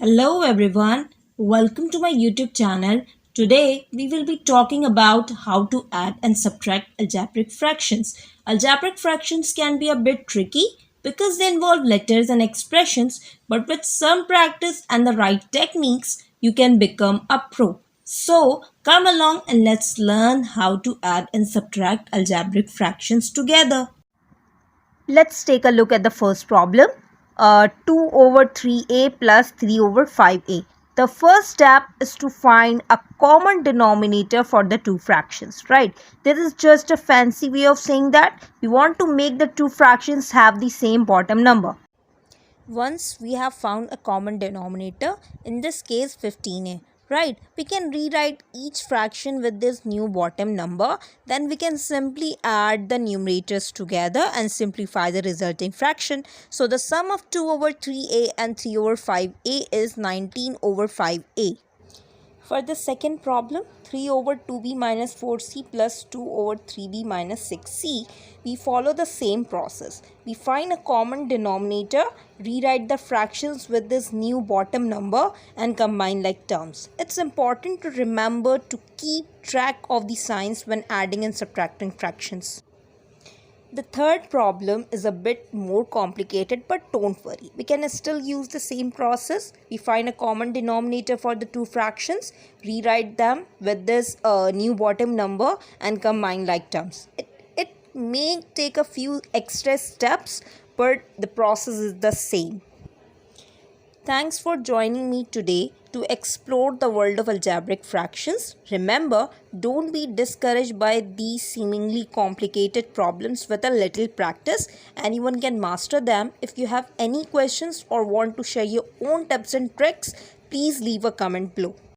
Hello everyone, welcome to my YouTube channel. Today we will be talking about how to add and subtract algebraic fractions. Algebraic fractions can be a bit tricky because they involve letters and expressions, but with some practice and the right techniques, you can become a pro. So come along and let's learn how to add and subtract algebraic fractions together. Let's take a look at the first problem. 2 over 3a plus 3 over 5a. The first step is to find a common denominator for the two fractions, right? This is just a fancy way of saying that we want to make the two fractions have the same bottom number. Once we have found a common denominator, in this case 15a, right, we can rewrite each fraction with this new bottom number. Then we can simply add the numerators together and simplify the resulting fraction. So the sum of 2 over 3a and 3 over 5a is 19 over 5a. For the second problem, 3 over 2b minus 4c plus 2 over 3b minus 6c, we follow the same process. We find a common denominator, rewrite the fractions with this new bottom number and combine like terms. It's important to remember to keep track of the signs when adding and subtracting fractions. The third problem is a bit more complicated, but don't worry. We can still use the same process. We find a common denominator for the two fractions, rewrite them with this new bottom number and combine like terms. It may take a few extra steps, but the process is the same. Thanks for joining me today to explore the world of algebraic fractions. Remember, don't be discouraged by these seemingly complicated problems. With a little practice, anyone can master them. If you have any questions or want to share your own tips and tricks, please leave a comment below.